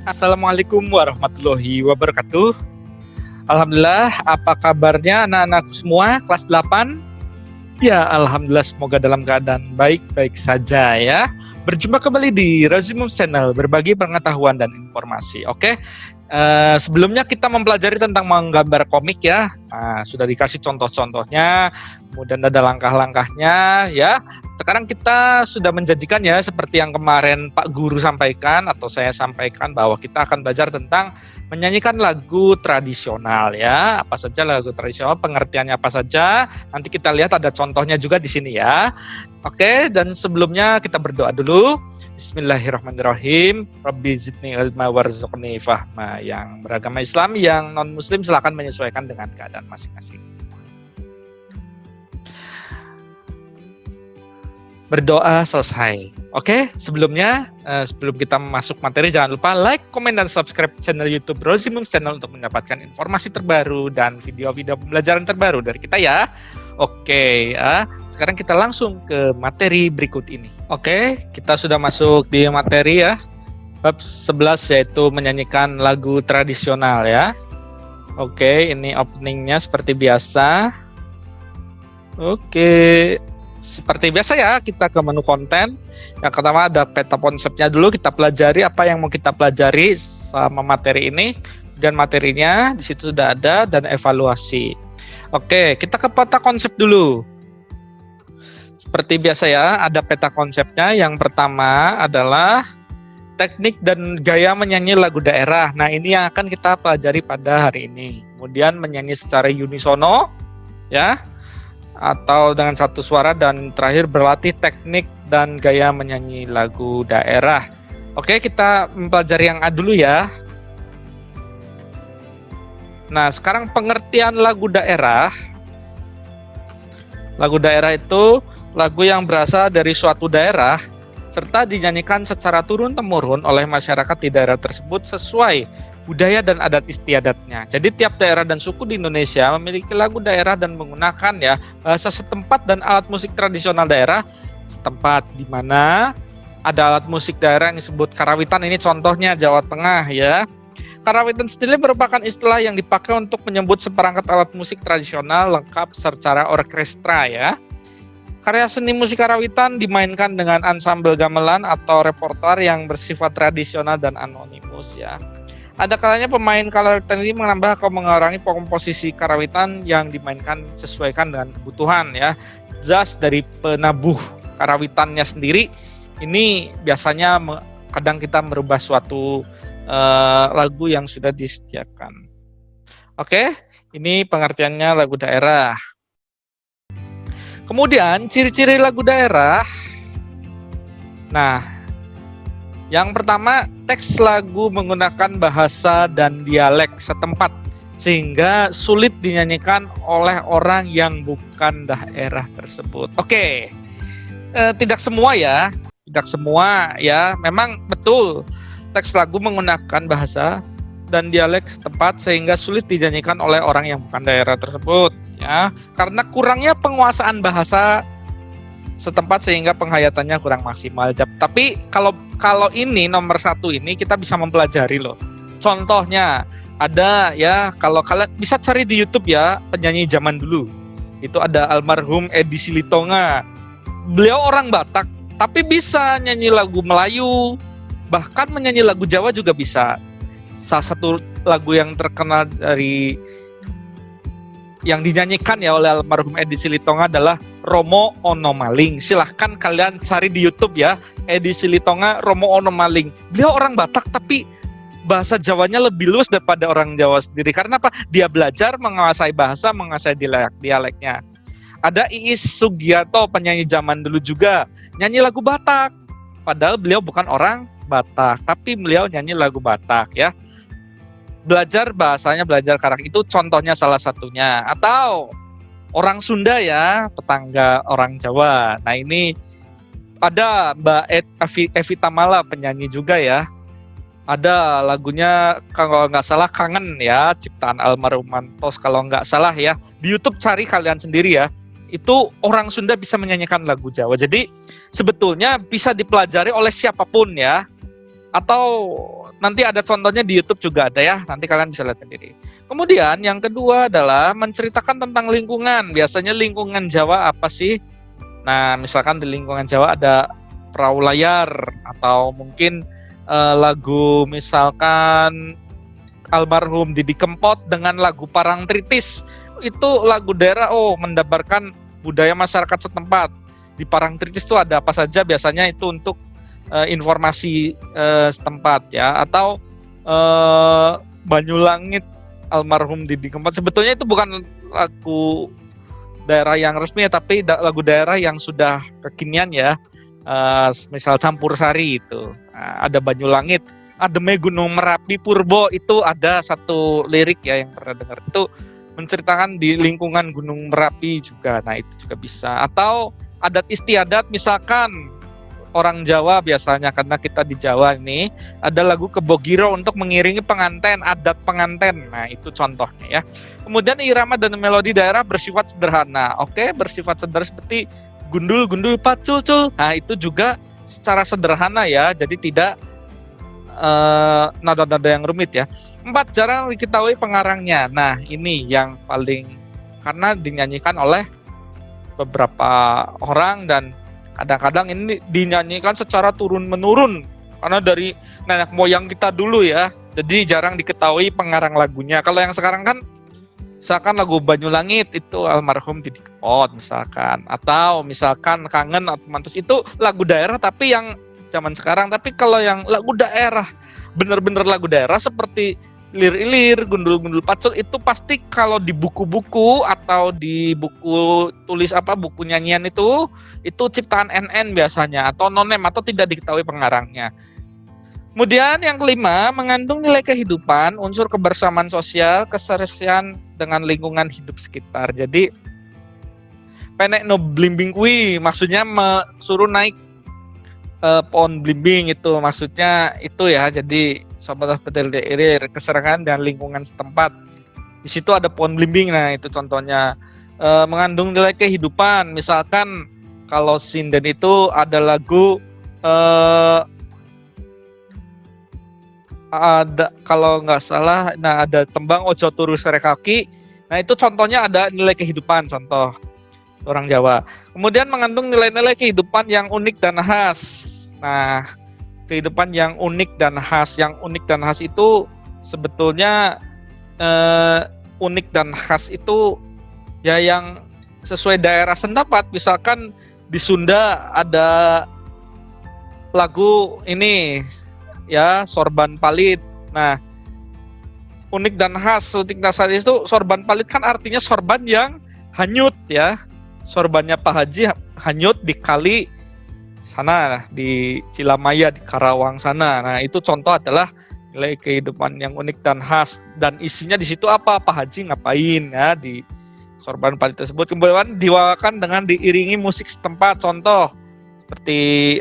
Assalamualaikum warahmatullahi wabarakatuh. Alhamdulillah, apa kabarnya anak-anakku semua kelas 8? Ya, alhamdulillah semoga dalam keadaan baik-baik saja ya. Berjumpa kembali di Rozimum Channel, berbagi pengetahuan dan informasi. Oke, sebelumnya kita mempelajari tentang menggambar komik ya. Nah, sudah dikasih contoh-contohnya, kemudian ada langkah-langkahnya ya. Sekarang kita sudah menjanjikan ya, seperti yang kemarin Pak Guru sampaikan atau saya sampaikan, bahwa kita akan belajar tentang menyanyikan lagu tradisional ya. Apa saja lagu tradisional, pengertiannya apa saja. Nanti kita lihat ada contohnya juga di sini ya. Oke, dan sebelumnya kita berdoa dulu. Bismillahirrahmanirrahim. Rabbi zidni ilma warzuqni fahma. Yang beragama Islam, yang non muslim silakan menyesuaikan dengan keadaan masing-masing. Berdoa selesai. Oke, sebelumnya sebelum kita masuk materi, jangan lupa like, komen, dan subscribe channel YouTube Rozimum Channel untuk mendapatkan informasi terbaru dan video-video pembelajaran terbaru dari kita ya. Oke, sekarang kita langsung ke materi berikut ini. Oke, kita sudah masuk di materi ya. Bab 11 yaitu menyanyikan lagu tradisional ya. Oke, ini openingnya seperti biasa. Oke. Seperti biasa ya, kita ke menu konten. Yang pertama ada peta konsepnya dulu, kita pelajari apa yang mau kita pelajari sama materi ini. Dan materinya di situ sudah ada, dan evaluasi. Oke, kita ke peta konsep dulu. Seperti biasa ya, ada peta konsepnya. Yang pertama adalah teknik dan gaya menyanyi lagu daerah. Nah, ini yang akan kita pelajari pada hari ini. Kemudian menyanyi secara unisono ya, atau dengan satu suara, dan terakhir berlatih teknik dan gaya menyanyi lagu daerah. Oke, kita mempelajari yang A dulu ya. Nah, sekarang pengertian lagu daerah. Lagu daerah itu lagu yang berasal dari suatu daerah serta dinyanyikan secara turun-temurun oleh masyarakat di daerah tersebut sesuai budaya dan adat istiadatnya. Jadi tiap daerah dan suku di Indonesia memiliki lagu daerah dan menggunakan ya bahasa setempat dan alat musik tradisional daerah setempat, di mana ada alat musik daerah yang disebut karawitan. Ini contohnya Jawa Tengah ya. Karawitan sendiri merupakan istilah yang dipakai untuk menyebut seperangkat alat musik tradisional lengkap secara orkestra ya. Karya seni musik karawitan dimainkan dengan ansambel gamelan atau repertoar yang bersifat tradisional dan anonimus ya. Ada kalanya pemain karawitan ini menambah atau mengurangi komposisi karawitan yang dimainkan sesuaikan dengan kebutuhan ya. Jelas dari penabuh karawitannya sendiri, ini biasanya kadang kita merubah suatu lagu yang sudah disediakan. Oke, ini pengertiannya lagu daerah. Kemudian ciri-ciri lagu daerah. Nah, yang pertama, teks lagu menggunakan bahasa dan dialek setempat sehingga sulit dinyanyikan oleh orang yang bukan daerah tersebut. Oke, tidak semua ya, memang betul teks lagu menggunakan bahasa dan dialek setempat sehingga sulit dinyanyikan oleh orang yang bukan daerah tersebut ya, karena kurangnya penguasaan bahasa setempat sehingga penghayatannya kurang maksimal. Tapi kalau ini nomor 1 ini kita bisa mempelajari loh. Contohnya ada ya, kalau kalian bisa cari di YouTube ya, penyanyi zaman dulu. Itu ada almarhum Edi Silitonga. Beliau orang Batak tapi bisa nyanyi lagu Melayu, bahkan menyanyi lagu Jawa juga bisa. Salah satu lagu yang terkenal dari yang dinyanyikan ya oleh almarhum Edi Silitonga adalah Romo Ono Maling. Silahkan kalian cari di YouTube ya, Edi Silitonga Romo Ono Maling. Beliau orang Batak tapi bahasa Jawanya lebih luas daripada orang Jawa sendiri. Karena apa? Dia belajar menguasai bahasa, menguasai dialeknya. Ada Iis Sugiarto, penyanyi zaman dulu juga, nyanyi lagu Batak. Padahal beliau bukan orang Batak, tapi beliau nyanyi lagu Batak ya. Belajar bahasanya, belajar karakter, itu contohnya salah satunya. Atau orang Sunda ya, tetangga orang Jawa. Nah, ini ada Mbak Evi Tamala, penyanyi juga ya. Ada lagunya kalau nggak salah Kangen ya, ciptaan almarhum Mantos kalau nggak salah ya. Di YouTube cari kalian sendiri ya. Itu orang Sunda bisa menyanyikan lagu Jawa. Jadi sebetulnya bisa dipelajari oleh siapapun ya. Atau nanti ada contohnya di YouTube juga ada ya, nanti kalian bisa lihat sendiri. Kemudian yang kedua adalah menceritakan tentang lingkungan. Biasanya lingkungan Jawa apa sih? Nah, misalkan di lingkungan Jawa ada perahu layar, atau mungkin lagu misalkan almarhum Didi Kempot dengan lagu Parangtritis. Itu lagu daerah, mendebarkan budaya masyarakat setempat. Di Parangtritis itu ada apa saja, biasanya itu untuk informasi setempat ya. Atau Banyulangit almarhum Didi Kempot, sebetulnya itu bukan lagu daerah yang resmi ya, tapi lagu daerah yang sudah kekinian ya. Misal Campur Sari itu ada Banyulangit, Ademe Gunung Merapi Purbo, itu ada satu lirik ya yang pernah dengar, itu menceritakan di lingkungan Gunung Merapi juga. Nah itu juga bisa. Atau adat istiadat, misalkan orang Jawa biasanya, karena kita di Jawa ini, ada lagu Kebogiro untuk mengiringi pengantin, adat pengantin. Nah itu contohnya ya. Kemudian irama dan melodi daerah bersifat sederhana. Oke, bersifat sederhana seperti gundul gundul pacul cul. Nah itu juga secara sederhana ya, jadi tidak nada-nada yang rumit ya. 4, jarang diketahui pengarangnya. Nah ini yang paling, karena dinyanyikan oleh beberapa orang dan kadang-kadang ini dinyanyikan secara turun-menurun karena dari nenek moyang kita dulu ya. Jadi jarang diketahui pengarang lagunya. Kalau yang sekarang kan misalkan lagu Banyulangit itu almarhum Didi Kempot misalkan, atau misalkan Kangen atau Mantus itu lagu daerah tapi yang zaman sekarang. Tapi kalau yang lagu daerah, bener-bener lagu daerah seperti Lir-ilir, Gundul-gundul pacul, itu pasti kalau di buku-buku atau di buku tulis buku nyanyian itu ciptaan NN biasanya, atau nonem, atau tidak diketahui pengarangnya. Kemudian yang kelima, mengandung nilai kehidupan, unsur kebersamaan sosial, keserasian dengan lingkungan hidup sekitar. Jadi penek no blimbing kui, maksudnya suruh naik pohon blimbing, itu maksudnya itu ya. Jadi sobat petil irir, keserangan dan lingkungan setempat. Di situ ada pohon blimbing. Nah itu contohnya. Mengandung nilai kehidupan, misalkan kalau sinden itu ada lagu ada, kalau nggak salah, nah ada tembang ojo turu sere kaki. Nah itu contohnya ada nilai kehidupan, contoh orang Jawa. Kemudian mengandung nilai-nilai kehidupan yang unik dan khas. Nah kehidupan yang unik dan khas, itu sebetulnya unik dan khas itu ya yang sesuai daerah setempat. Misalkan di Sunda ada lagu ini ya, Sorban Palit. Nah unik dan khas itu sorban palit kan artinya sorban yang hanyut ya. Sorbannya Pak Haji hanyut di kali sana, di Cilamaya, di Karawang sana. Nah itu contoh adalah nilai kehidupan yang unik dan khas, dan isinya di situ apa, Pak Haji ngapain ya di sorban palit tersebut. Kemudian diwawakan dengan diiringi musik setempat, contoh seperti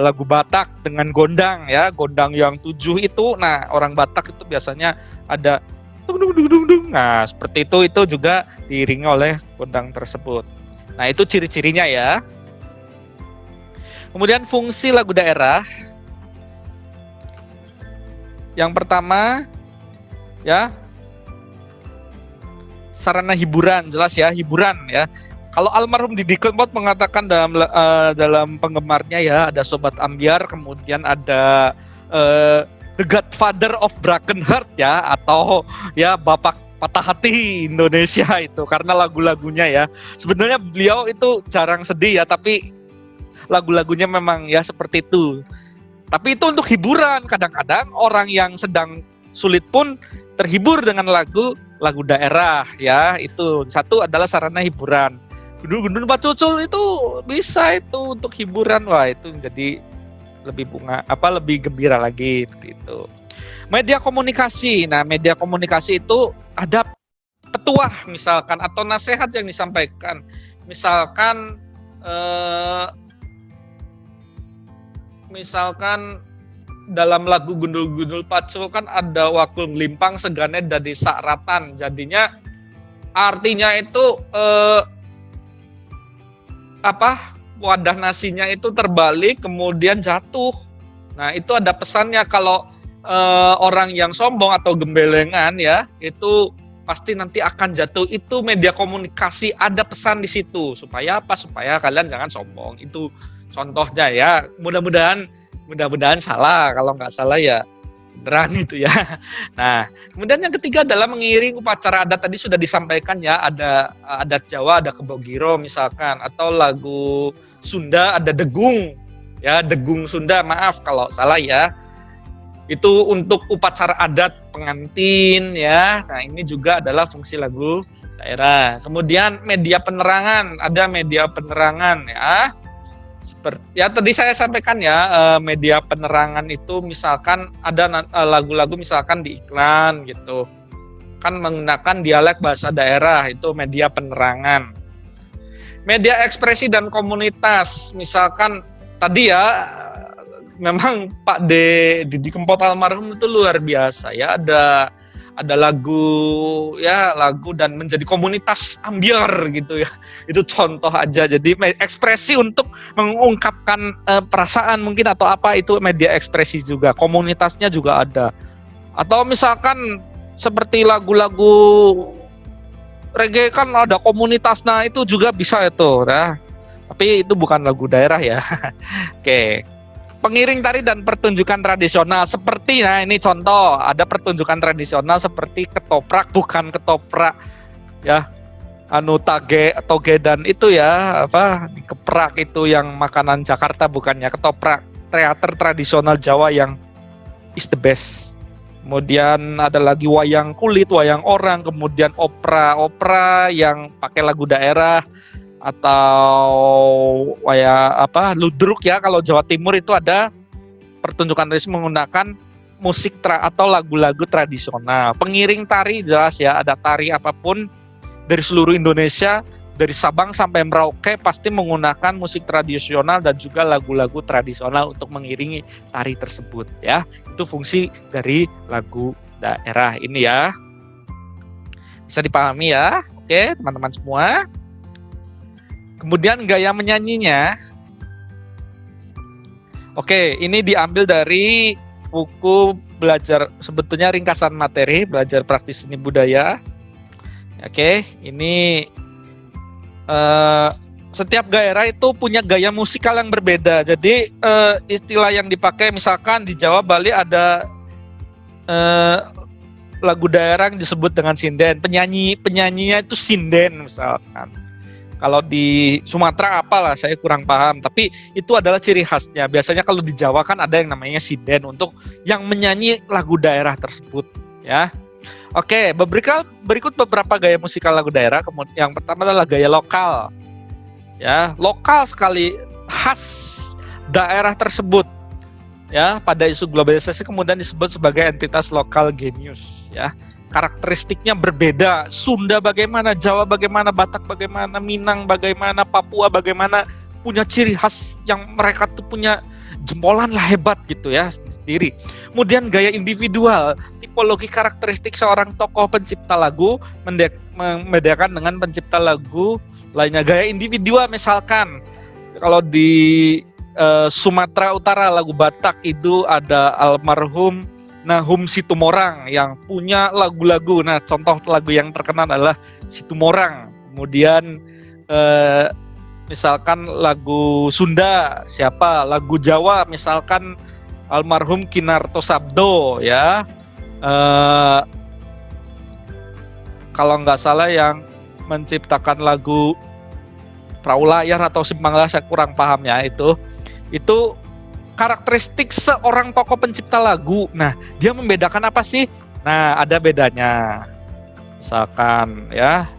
lagu Batak dengan gondang ya, gondang yang 7 itu. Nah orang Batak itu biasanya ada dung dung dung dung dung. Nah seperti itu juga diiringi oleh gondang tersebut. Nah itu ciri-cirinya ya. Kemudian fungsi lagu daerah. Yang pertama ya, sarana hiburan, jelas ya, hiburan ya. Kalau almarhum Didi Kempot mengatakan dalam penggemarnya ya, ada Sobat Ambyar, kemudian ada The Godfather of Broken Heart ya, atau ya Bapak Patah Hati Indonesia itu, karena lagu-lagunya ya. Sebenarnya beliau itu jarang sedih ya, tapi lagu-lagunya memang ya seperti itu. Tapi itu untuk hiburan. Kadang-kadang orang yang sedang sulit pun terhibur dengan lagu daerah ya. Itu satu adalah sarana hiburan. Gundul-gundul pacucul itu bisa itu untuk hiburan. Wah itu jadi lebih lebih gembira lagi gitu. Media komunikasi. Nah media komunikasi itu ada petuah misalkan, atau nasihat yang disampaikan. Misalkan dalam lagu Gundul-gundul pacul kan ada wakul ngelimpang segane dadi sakratan. Jadinya artinya itu wadah nasinya itu terbalik kemudian jatuh. Nah itu ada pesannya, kalau orang yang sombong atau gembelengan ya, itu pasti nanti akan jatuh. Itu media komunikasi, ada pesan di situ. Supaya apa? Supaya kalian jangan sombong. Itu contohnya ya. Mudah-mudahan salah. Kalau nggak salah ya beneran itu ya. Nah, kemudian yang ketiga adalah mengiring upacara adat. Tadi sudah disampaikan ya, ada adat Jawa, ada Kebogiro misalkan, atau lagu Sunda ada Degung. Ya, Degung Sunda, maaf kalau salah ya. Itu untuk upacara adat pengantin ya. Nah, ini juga adalah fungsi lagu daerah. Kemudian media penerangan, ada media penerangan ya. Seperti ya tadi saya sampaikan ya, media penerangan itu misalkan ada lagu-lagu misalkan di iklan gitu. Kan menggunakan dialek bahasa daerah, itu media penerangan. Media ekspresi dan komunitas, misalkan tadi ya, memang Pak Didi Kempot almarhum itu luar biasa ya, ada lagu ya, lagu dan menjadi komunitas ambiar gitu ya. Itu contoh aja. Jadi ekspresi untuk mengungkapkan perasaan mungkin atau apa, itu media ekspresi juga. Komunitasnya juga ada. Atau misalkan seperti lagu-lagu reggae kan ada komunitas, nah itu juga bisa itu ya. Tapi itu bukan lagu daerah ya. Oke. Pengiring tari dan pertunjukan tradisional seperti, nah ini contoh, ada pertunjukan tradisional seperti ketoprak, bukan ketoprak ya, toge dan itu ya, apa, dikeprak itu yang makanan Jakarta, bukannya ketoprak. Teater tradisional Jawa yang is the best. Kemudian ada lagi wayang kulit, wayang orang, kemudian opera yang pakai lagu daerah, atau ludruk ya, kalau Jawa Timur itu ada pertunjukan tradisi menggunakan musik atau lagu-lagu tradisional. Pengiring tari jelas ya, ada tari apapun dari seluruh Indonesia, dari Sabang sampai Merauke pasti menggunakan musik tradisional dan juga lagu-lagu tradisional untuk mengiringi tari tersebut ya. Itu fungsi dari lagu daerah ini ya. Bisa dipahami ya. Oke, teman-teman semua. Kemudian gaya menyanyinya. Oke, ini diambil dari buku belajar, sebetulnya ringkasan materi belajar praktis seni budaya. Oke, ini setiap daerah itu punya gaya musikal yang berbeda. Jadi istilah yang dipakai misalkan di Jawa, Bali ada lagu daerah yang disebut dengan sinden. Penyanyinya itu sinden misalkan. Kalau di Sumatera apalah, saya kurang paham. Tapi itu adalah ciri khasnya. Biasanya kalau di Jawa kan ada yang namanya sinden untuk yang menyanyi lagu daerah tersebut, ya. Oke, berikut beberapa gaya musikal lagu daerah. Yang pertama adalah gaya lokal, ya, lokal sekali, khas daerah tersebut, ya. Pada isu globalisasi kemudian disebut sebagai entitas lokal genius, ya. Karakteristiknya berbeda. Sunda bagaimana, Jawa bagaimana, Batak bagaimana, Minang bagaimana, Papua bagaimana, punya ciri khas yang mereka tuh punya jempolan lah, hebat gitu ya sendiri. Kemudian gaya individual, tipologi karakteristik seorang tokoh pencipta lagu membedakan dengan pencipta lagu lainnya. Gaya individual misalkan kalau di Sumatera Utara lagu Batak itu ada almarhum Nahum Situmorang yang punya lagu-lagu. Nah, contoh lagu yang terkenal adalah Situmorang. Kemudian misalkan lagu Sunda siapa? Lagu Jawa misalkan almarhum Kinarto Sabdo ya. Kalau nggak salah yang menciptakan lagu Perahu Layar atau Simpang Layar, saya kurang paham ya itu. Itu karakteristik seorang tokoh pencipta lagu. Nah, dia membedakan apa sih? Nah, ada bedanya. Misalkan ya,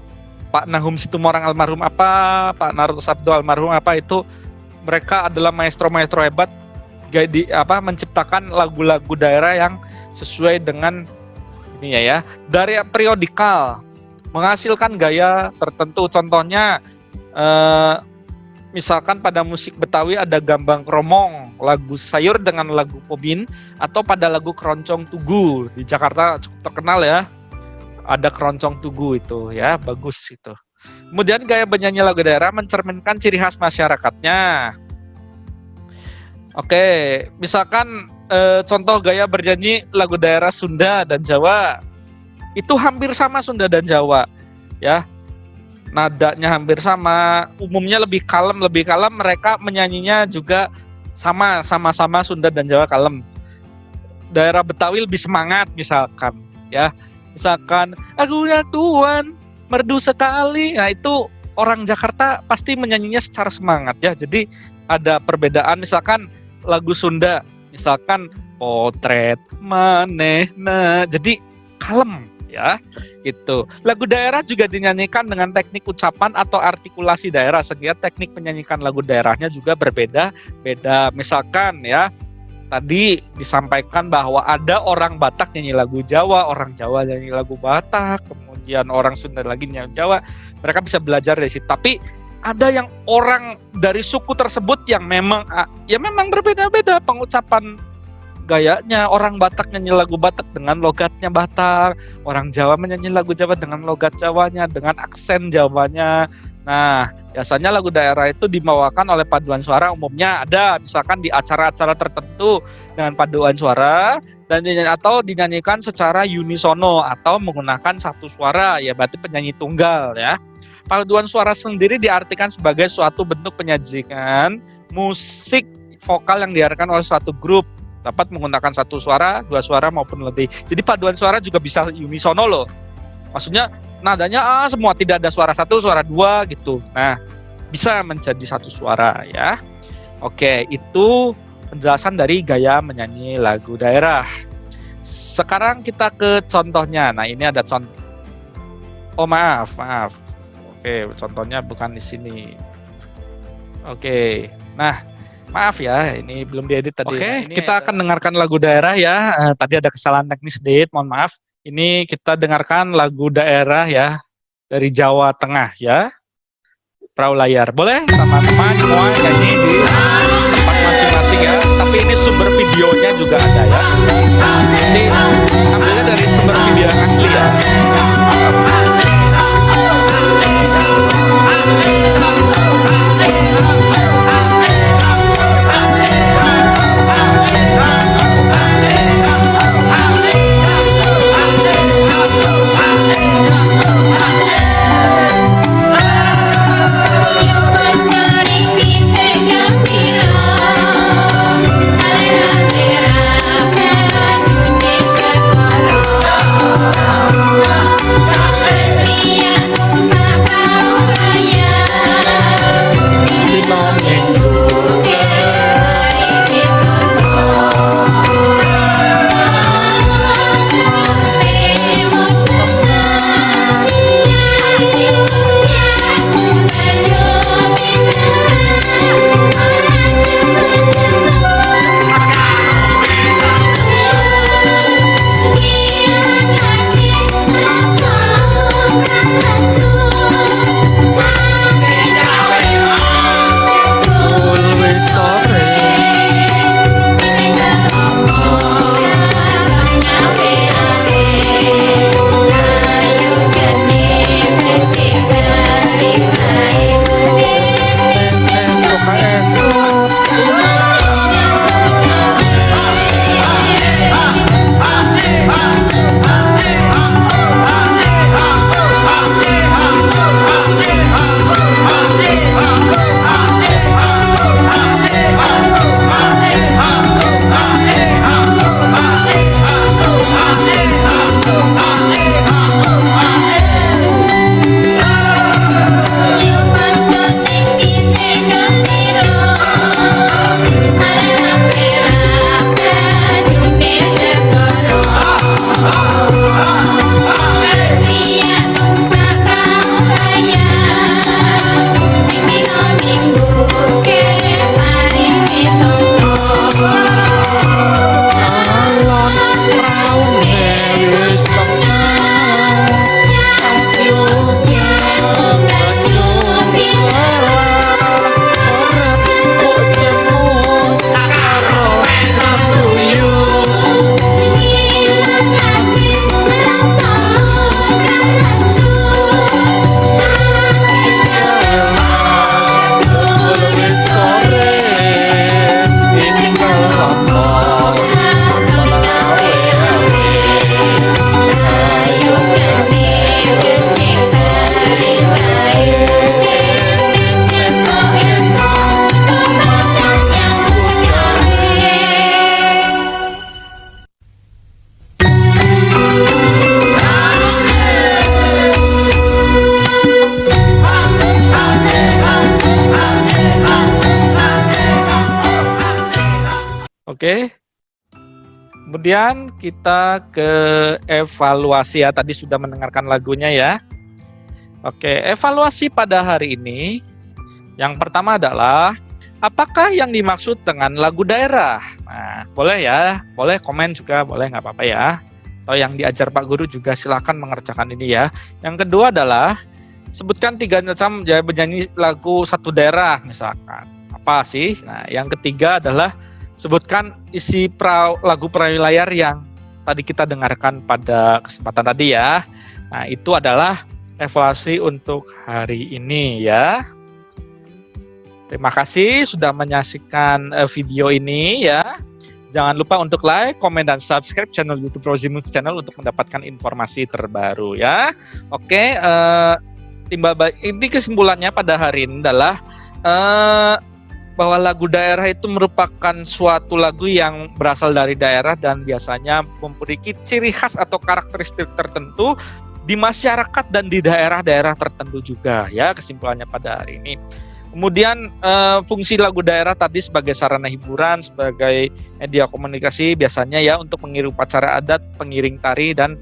Pak Nahum Situmorang almarhum apa, Pak Narto Sabdo almarhum apa, itu mereka adalah maestro-maestro hebat menciptakan lagu-lagu daerah yang sesuai dengan ini ya. Dari periodikal menghasilkan gaya tertentu. Contohnya misalkan pada musik Betawi ada Gambang Kromong, lagu Sayur dengan lagu Pobin, atau pada lagu Keroncong Tugu. Di Jakarta cukup terkenal ya, ada Keroncong Tugu itu ya, bagus itu. Kemudian gaya bernyanyi lagu daerah mencerminkan ciri khas masyarakatnya. Oke, misalkan contoh gaya bernyanyi lagu daerah Sunda dan Jawa itu hampir sama Sunda dan Jawa, ya. Nadanya hampir sama, umumnya lebih kalem, mereka menyanyinya juga sama-sama Sunda dan Jawa kalem. Daerah Betawi lebih semangat misalkan, ya. Misalkan lagunya Tuan merdu sekali. Nah, itu orang Jakarta pasti menyanyinya secara semangat, ya. Jadi ada perbedaan, misalkan lagu Sunda, misalkan potret manehna. Jadi kalem, ya, gitu. Lagu daerah juga dinyanyikan dengan teknik ucapan atau artikulasi daerah, sehingga teknik menyanyikan lagu daerahnya juga berbeda-beda. Misalkan, ya, tadi disampaikan bahwa ada orang Batak nyanyi lagu Jawa, orang Jawa nyanyi lagu Batak, kemudian orang Sunda lagi nyanyi Jawa. Mereka bisa belajar dari situ. Tapi ada yang orang dari suku tersebut yang memang berbeda-beda pengucapan gayanya. Orang Batak nyanyi lagu Batak dengan logatnya Batak, orang Jawa menyanyi lagu Jawa dengan logat Jawanya, dengan aksen Jawanya. Nah, biasanya lagu daerah itu dibawakan oleh paduan suara, umumnya ada misalkan di acara-acara tertentu dengan paduan suara dan atau dinyanyikan secara unisono atau menggunakan satu suara, ya berarti penyanyi tunggal, ya. Paduan suara sendiri diartikan sebagai suatu bentuk penyajian musik vokal yang diarahkan oleh suatu grup, dapat menggunakan satu suara, dua suara maupun lebih. Jadi paduan suara juga bisa unisono loh. Maksudnya nadanya semua, tidak ada suara satu, suara dua gitu. Nah, bisa menjadi satu suara, ya. Oke, itu penjelasan dari gaya menyanyi lagu daerah. Sekarang kita ke contohnya. Nah, ini ada contoh. Oh, maaf. Oke, contohnya bukan di sini. Oke. Nah, maaf ya, ini belum diedit tadi. Oke, kita akan dengarkan lagu daerah, ya. Tadi ada kesalahan teknis sedikit, mohon maaf. Ini kita dengarkan lagu daerah, ya, dari Jawa Tengah, ya. Perahu layar. Boleh teman-teman semua nyanyi di tempat masing-masing, ya. Tapi ini sumber videonya juga ada, ya. Jadi ambilnya dari sumber video yang asli, ya. Oke. Kemudian kita ke evaluasi ya. Tadi sudah mendengarkan lagunya ya. Oke, evaluasi pada hari ini. Yang pertama adalah apakah yang dimaksud dengan lagu daerah? Nah, boleh ya, boleh komen juga, boleh nggak apa-apa ya. Atau yang diajar Pak Guru juga silakan mengerjakan ini ya. Yang kedua adalah sebutkan 3 macam penyanyi lagu satu daerah misalkan. Apa sih? Nah, yang ketiga adalah sebutkan isi lagu perawi layar yang tadi kita dengarkan pada kesempatan tadi ya. Nah, itu adalah evaluasi untuk hari ini ya. Terima kasih sudah menyaksikan video ini ya. Jangan lupa untuk like, komen, dan subscribe channel YouTube Rozimus Channel untuk mendapatkan informasi terbaru ya. Oke, ini kesimpulannya pada hari ini adalah bahwa lagu daerah itu merupakan suatu lagu yang berasal dari daerah dan biasanya memiliki ciri khas atau karakteristik tertentu di masyarakat dan di daerah-daerah tertentu juga ya, kesimpulannya pada hari ini. Kemudian fungsi lagu daerah tadi sebagai sarana hiburan, sebagai media komunikasi biasanya ya untuk mengiring upacara adat, pengiring tari, dan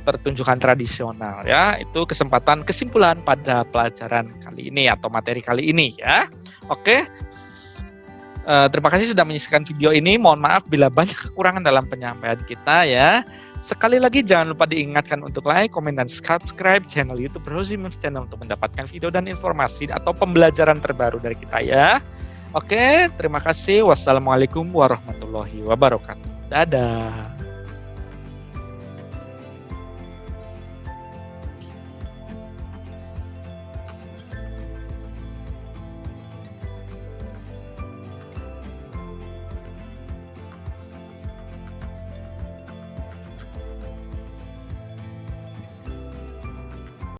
pertunjukan tradisional ya. Itu kesimpulan pada pelajaran kali ini atau materi kali ini ya. Oke. Terima kasih sudah menyaksikan video ini. Mohon maaf bila banyak kekurangan dalam penyampaian kita ya. Sekali lagi jangan lupa diingatkan untuk like, komen, dan subscribe channel YouTube Rozimus Channel untuk mendapatkan video dan informasi atau pembelajaran terbaru dari kita ya. Oke, terima kasih. Wassalamualaikum warahmatullahi wabarakatuh. Dadah.